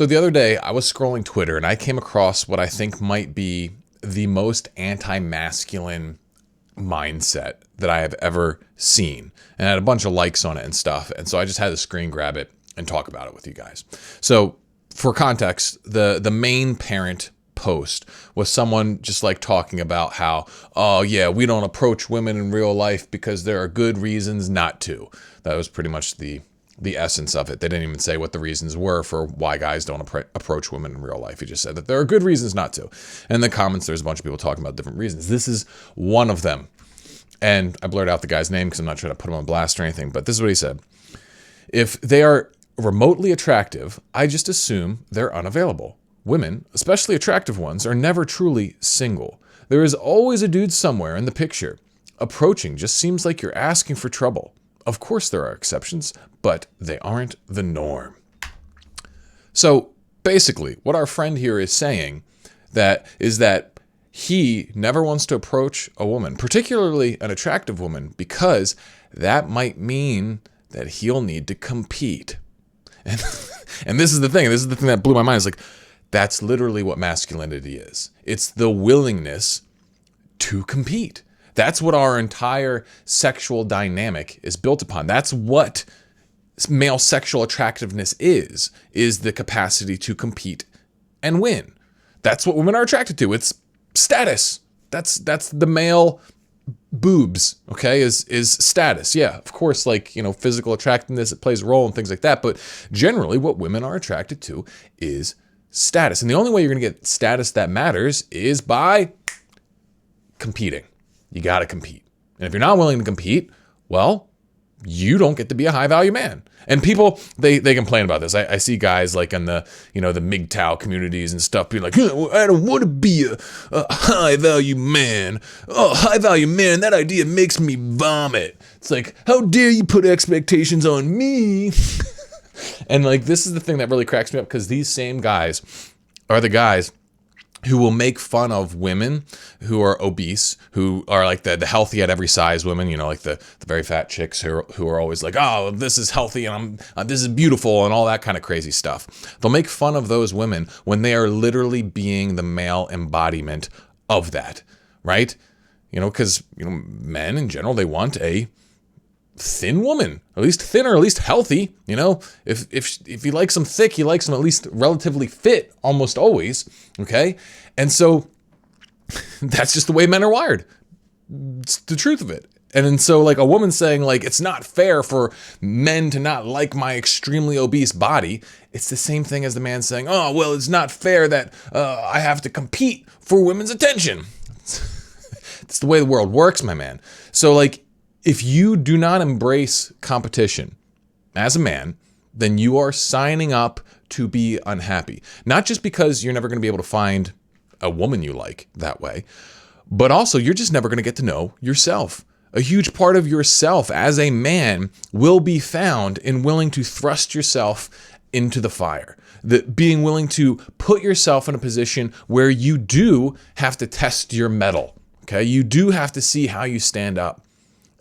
So the other day I was scrolling Twitter and I came across what I think might be the most anti-masculine mindset that I have ever seen. And I had a bunch of likes on it and stuff. And so I just had to screen grab it and talk about it with you guys. So for context, the main parent post was someone just like talking about how, oh yeah, we don't approach women in real life because there are good reasons not to. That was pretty much the essence of it. They didn't even say what the reasons were for why guys don't approach women in real life. He just said that there are good reasons not to. And in the comments, there's a bunch of people talking about different reasons. This is one of them. And I blurred out the guy's name because I'm not trying to put him on blast or anything, but this is what he said. If they are remotely attractive, I just assume they're unavailable. Women, especially attractive ones, are never truly single. There is always a dude somewhere in the picture. Approaching just seems like you're asking for trouble. Of course there are exceptions, but they aren't the norm. So basically, what our friend here is saying is that he never wants to approach a woman, particularly an attractive woman, because that might mean that he'll need to compete. And this is the thing that blew my mind. It's like, that's literally what masculinity is. It's the willingness to compete. That's what our entire sexual dynamic is built upon. That's what male sexual attractiveness is the capacity to compete and win. That's what women are attracted to. It's status. That's the male boobs, okay, is status. Yeah, of course, like, physical attractiveness, it plays a role and things like that. But generally what women are attracted to is status. And the only way you're going to get status that matters is by competing. You got to compete. And if you're not willing to compete, well, you don't get to be a high value man. And people, they complain about this. I see guys like in the, the MGTOW communities and stuff being like, I don't want to be a high value man. Oh, high value man, that idea makes me vomit. It's like, how dare you put expectations on me? And like, this is the thing that really cracks me up, because these same guys are the guys who will make fun of women who are obese, who are like the healthy at every size women, like the very fat chicks who are always like, oh, this is healthy and this is beautiful and all that kind of crazy stuff. They'll make fun of those women when they are literally being the male embodiment of that, right? Because men in general, they want a thin woman, at least thinner, at least healthy. If he likes them thick, he likes them at least relatively fit, almost always. Okay. And so that's just the way men are wired. It's the truth of it. And so like a woman saying like, it's not fair for men to not like my extremely obese body. It's the same thing as the man saying, oh, well, it's not fair that I have to compete for women's attention. It's the way the world works, my man. So like, if you do not embrace competition as a man, then you are signing up to be unhappy. Not just because you're never going to be able to find a woman you like that way, but also you're just never going to get to know yourself. A huge part of yourself as a man will be found in willing to thrust yourself into the fire. Being willing to put yourself in a position where you do have to test your mettle. Okay, you do have to see how you stand up.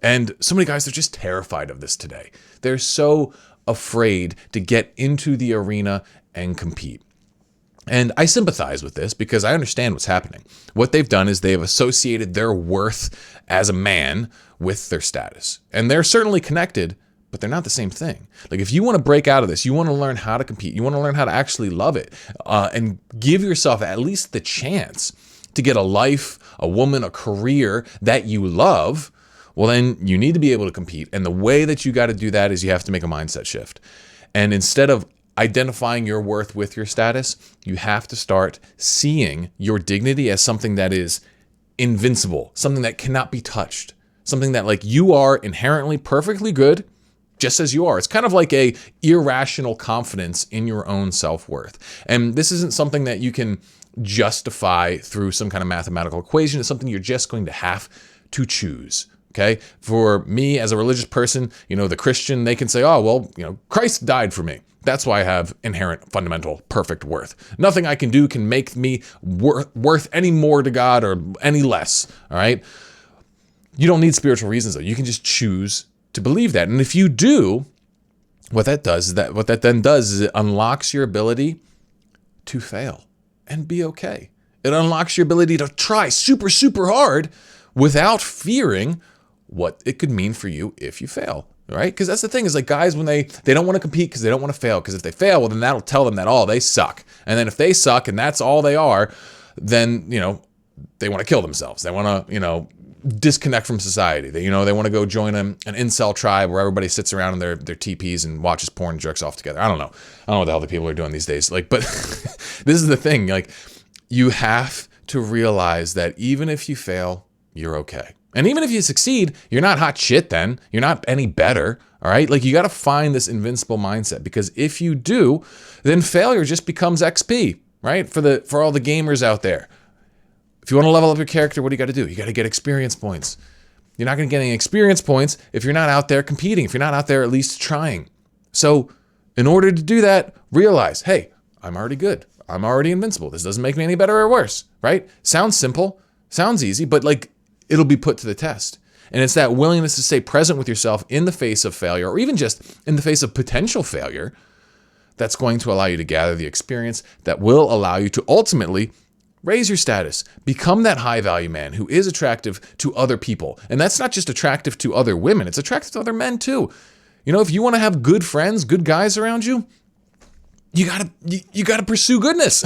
And so many guys are just terrified of this today. They're so afraid to get into the arena and compete. And I sympathize with this because I understand what's happening. What they've done is they've associated their worth as a man with their status. And they're certainly connected, but they're not the same thing. Like if you want to break out of this, you want to learn how to compete, you want to learn how to actually love it, and give yourself at least the chance to get a life, a woman, a career that you love, well, then you need to be able to compete. And the way that you got to do that is you have to make a mindset shift. And instead of identifying your worth with your status, you have to start seeing your dignity as something that is invincible, something that cannot be touched, something that like you are inherently perfectly good just as you are. It's kind of like a irrational confidence in your own self-worth. And this isn't something that you can justify through some kind of mathematical equation. It's something you're just going to have to choose. Okay. For me as a religious person, the Christian, they can say, oh, well, Christ died for me. That's why I have inherent, fundamental, perfect worth. Nothing I can do can make me worth any more to God or any less. All right. You don't need spiritual reasons though. You can just choose to believe that. And if you do, what that then does is it unlocks your ability to fail and be okay. It unlocks your ability to try super, super hard without fearing what it could mean for you if you fail, right? Because that's the thing is like guys, when they don't want to compete because they don't want to fail, because if they fail, well, then that'll tell them that, oh, they suck. And then if they suck and that's all they are, then, they want to kill themselves. They want to, disconnect from society. They want to go join an incel tribe where everybody sits around in their teepees and watches porn and jerks off together. I don't know what the hell the people are doing these days. Like, but this is the thing. Like, you have to realize that even if you fail, you're okay. And even if you succeed, you're not hot shit then. You're not any better, all right? Like, you got to find this invincible mindset, because if you do, then failure just becomes XP, right? For all the gamers out there. If you want to level up your character, what do you got to do? You got to get experience points. You're not going to get any experience points if you're not out there competing, if you're not out there at least trying. So in order to do that, realize, hey, I'm already good. I'm already invincible. This doesn't make me any better or worse, right? Sounds simple, sounds easy, but like it'll be put to the test. And it's that willingness to stay present with yourself in the face of failure, or even just in the face of potential failure, that's going to allow you to gather the experience that will allow you to ultimately raise your status, become that high value man who is attractive to other people. And that's not just attractive to other women, it's attractive to other men too. If you want to have good friends, good guys around you, you gotta pursue goodness.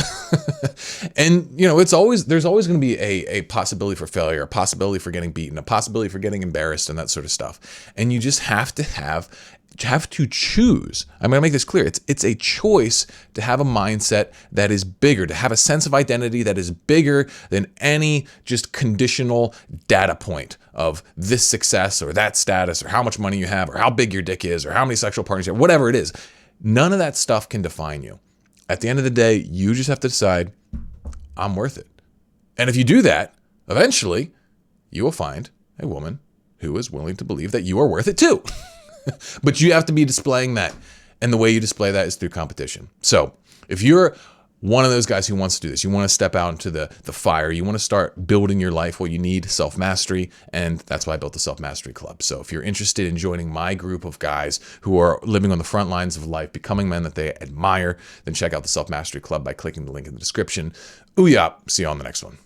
And there's always going to be a possibility for failure, a possibility for getting beaten, a possibility for getting embarrassed, and that sort of stuff. And you just have to choose. I'm going to make this clear. It's a choice to have a mindset that is bigger, to have a sense of identity that is bigger than any just conditional data point of this success or that status or how much money you have or how big your dick is or how many sexual partners you have, whatever it is. None of that stuff can define you. At the end of the day, you just have to decide, I'm worth it. And if you do that, eventually you will find a woman who is willing to believe that you are worth it too. But you have to be displaying that. And the way you display that is through competition. So if you're one of those guys who wants to do this, you want to step out into the fire, you want to start building your life, well, you need self-mastery. And that's why I built the Self-Mastery Club. So if you're interested in joining my group of guys who are living on the front lines of life, becoming men that they admire, then check out the Self-Mastery Club by clicking the link in the description. Ooh, yeah. See you on the next one.